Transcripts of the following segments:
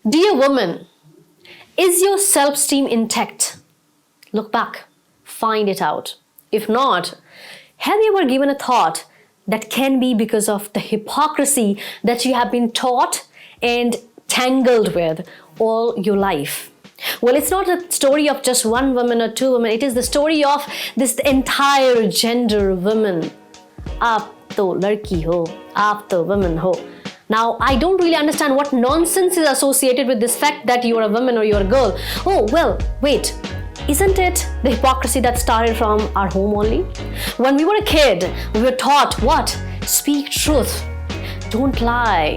Dear woman, is your self-esteem intact? Look back, find it out. If not, have you ever given a thought that can be because of the hypocrisy that you have been taught and tangled with all your life? Well, it's not a story of just one woman or two women. It is the story of this entire gender women. Aap to ladki ho, aap to woman ho. Now, I don't really understand what nonsense is associated with this fact that you're a woman or you're a girl. Oh, well, wait. Isn't it the hypocrisy that started from our home only? When we were a kid, we were taught what? Speak truth. Don't lie.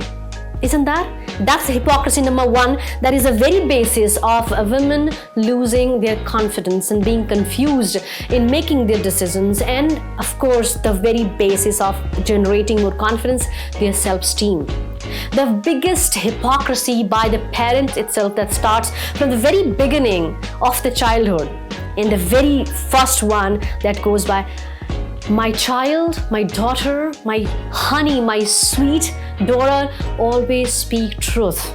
Isn't that? That's the hypocrisy number one. That is the very basis of women losing their confidence and being confused in making their decisions, and of course the very basis of generating more confidence, their self-esteem. The biggest hypocrisy by the parent itself that starts from the very beginning of the childhood, and the very first one that goes by, my child, my daughter, my honey, my sweet Dora, always speak truth.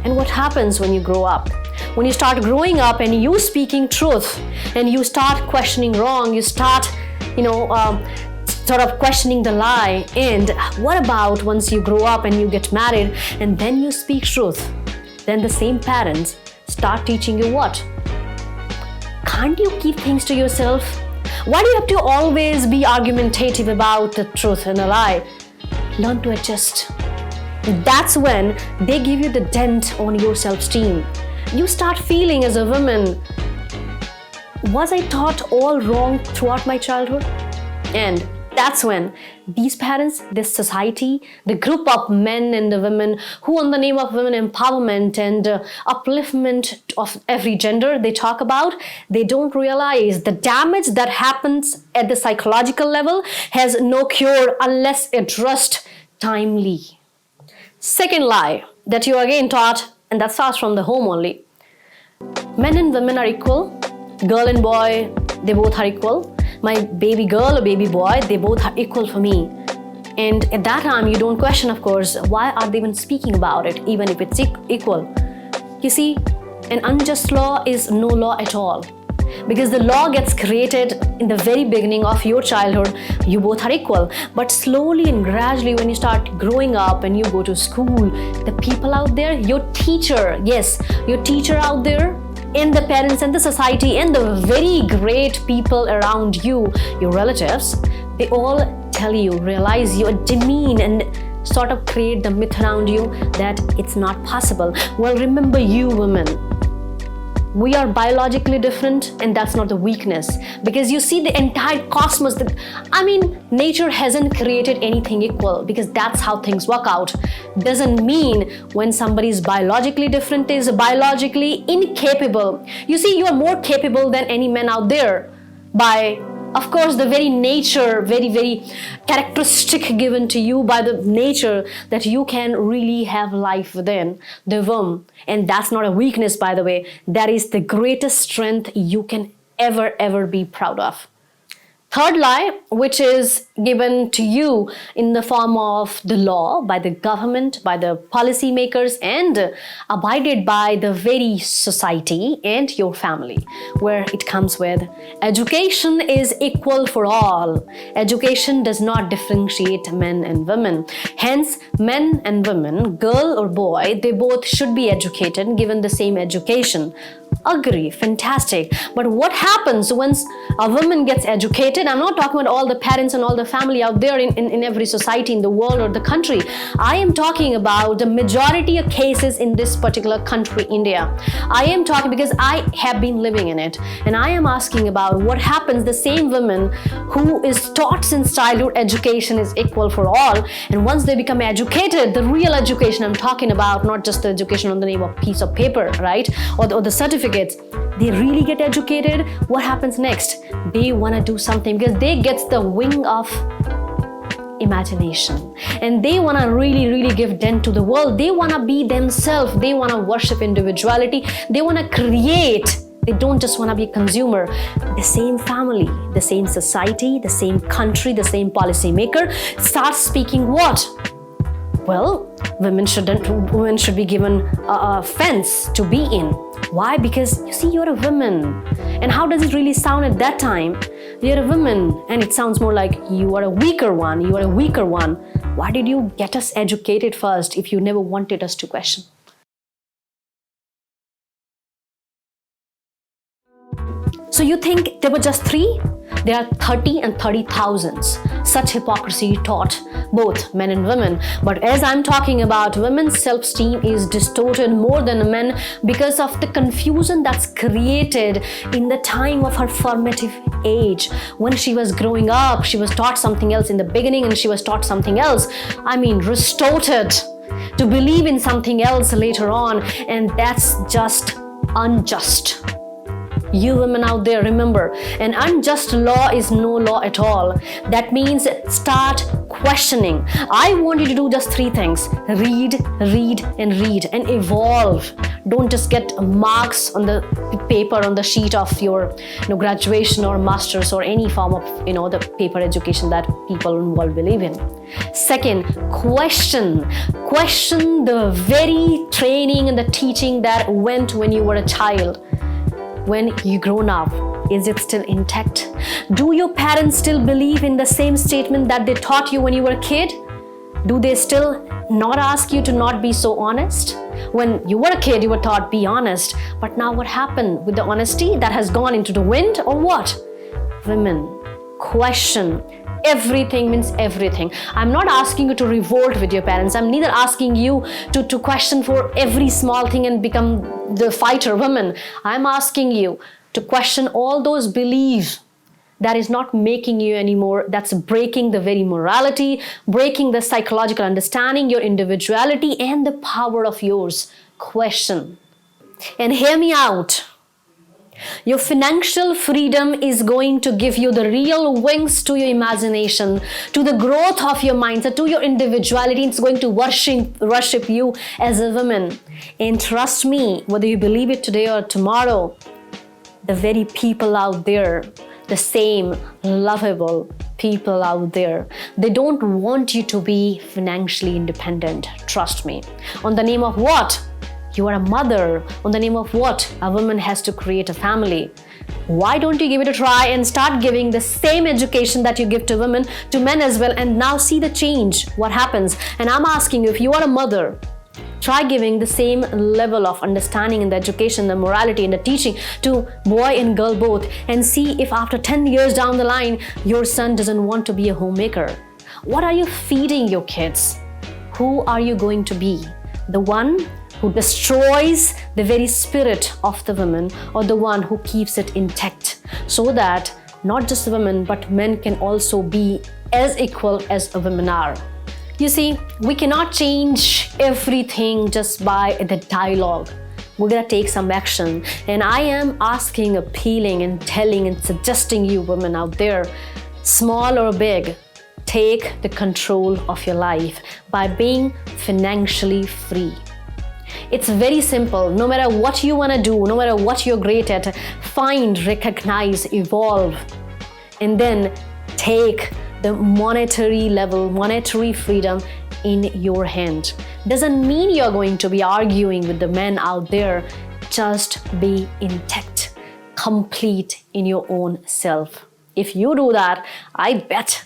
And what happens when you grow up? When you start growing up and you speaking truth and you start questioning wrong, you start, sort of questioning the lie. And what about once you grow up and you get married and then you speak truth? Then the same parents start teaching you what? Can't you keep things to yourself? Why do you have to always be argumentative about the truth and a lie? Learn to adjust. That's when they give you the dent on your self-esteem. You start feeling as a woman, was I taught all wrong throughout my childhood? And that's when these parents, this society, the group of men and the women who on the name of women empowerment and upliftment of every gender they talk about, they don't realize the damage that happens at the psychological level has no cure unless addressed timely. Second lie that you are again taught, and that starts from the home only. Men and women are equal. Girl and boy, they both are equal. My baby girl or baby boy, they both are equal for me. And at that time, you don't question, of course, why are they even speaking about it, even if it's equal? You see, an unjust law is no law at all. Because the law gets created in the very beginning of your childhood, you both are equal. But slowly and gradually, when you start growing up and you go to school, the people out there, your teacher, yes, your teacher out there, and the parents and the society and the very great people around you, your relatives, they all tell you, realize you, demean and sort of create the myth around you that it's not possible. Well, remember you women, we are biologically different, and that's not the weakness. Because you see the entire cosmos, nature hasn't created anything equal, because that's how things work out. Doesn't mean when somebody is biologically different is biologically incapable. You see, you are more capable than any man out there by, of course, the very nature, very characteristic given to you by the nature that you can really have life within the womb. And that's not a weakness, by the way. That is the greatest strength you can ever be proud of. Third lie, which is given to you in the form of the law, by the government, by the policy makers, and abided by the very society and your family, where it comes with education is equal for all. Education does not differentiate men and women. Hence, men and women, girl or boy, they both should be educated, given the same education. Agree, fantastic. But what happens once a woman gets educated? I'm not talking about all the parents and all the family out there in every society in the world or the country. I am talking about the majority of cases in this particular country, India. I am talking because I have been living in it, and I am asking about what happens. The same woman who is taught since childhood education is equal for all, and once they become educated, the real education I'm talking about, not just the education on the name of piece of paper, right, or the certificates, they really get educated. What happens next? They want to do something, because they get the wing of imagination, and they want to really give dent to the world. They want to be themselves. They want to worship individuality. They want to create. They don't just want to be a consumer. The same family, the same society, the same country, the same policy maker starts speaking what? Well, women should be given a fence to be in. Why? Because you see, you're a woman. And how does it really sound at that time? You're a woman, and it sounds more like you are a weaker one. You are a weaker one. Why did you get us educated first if you never wanted us to question? So you think there were just 3? There are 30 and 30,000s. Such hypocrisy taught both men and women. But as I'm talking about, women's self-esteem is distorted more than men because of the confusion that's created in the time of her formative age. When she was growing up, she was taught something else in the beginning and she was taught something else. Distorted to believe in something else later on, and that's just unjust. You women out there, remember, an unjust law is no law at all. That means start questioning. I want you to do just 3 things. Read, and read, and evolve. Don't just get marks on the paper, on the sheet of your graduation or master's or any form of the paper education that people involved believe in. Second, question the very training and the teaching that went when you were a child. When you grown up, is it still intact? Do your parents still believe in the same statement that they taught you when you were a kid? Do they still not ask you to not be so honest? When you were a kid, you were taught be honest. But now what happened with the honesty? That has gone into the wind or what? Women, question. Everything means everything. I'm not asking you to revolt with your parents. I'm neither asking you to question for every small thing and become the fighter woman. I'm asking you to question all those beliefs that is not making you anymore, that's breaking the very morality, breaking the psychological understanding, your individuality, and the power of yours. Question. And hear me out. Your financial freedom is going to give you the real wings to your imagination, to the growth of your mindset, to your individuality. It's going to worship you as a woman. And trust me, whether you believe it today or tomorrow, the very people out there, the same lovable people out there, they don't want you to be financially independent. Trust me. On the name of what? You are a mother. On the name of what? A woman has to create a family. Why don't you give it a try and start giving the same education that you give to women, to men as well, and now see the change, what happens. And I'm asking you, if you are a mother, try giving the same level of understanding in the education, the morality, and the teaching to boy and girl both, and see if after 10 years down the line, your son doesn't want to be a homemaker. What are you feeding your kids? Who are you going to be? The one who destroys the very spirit of the woman, or the one who keeps it intact, so that not just women but men can also be as equal as women are. You see, we cannot change everything just by the dialogue. We're gonna take some action. And I am asking, appealing, and telling and suggesting you women out there, small or big, take the control of your life by being financially free. It's very simple. No matter what you want to do, no matter what you're great at, find, recognize, evolve, and then take the monetary freedom in your hand. Doesn't mean you're going to be arguing with the men out there. Just be intact, complete in your own self. If you do that, I bet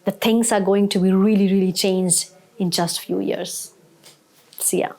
the things are going to be really, really changed in just a few years. See ya.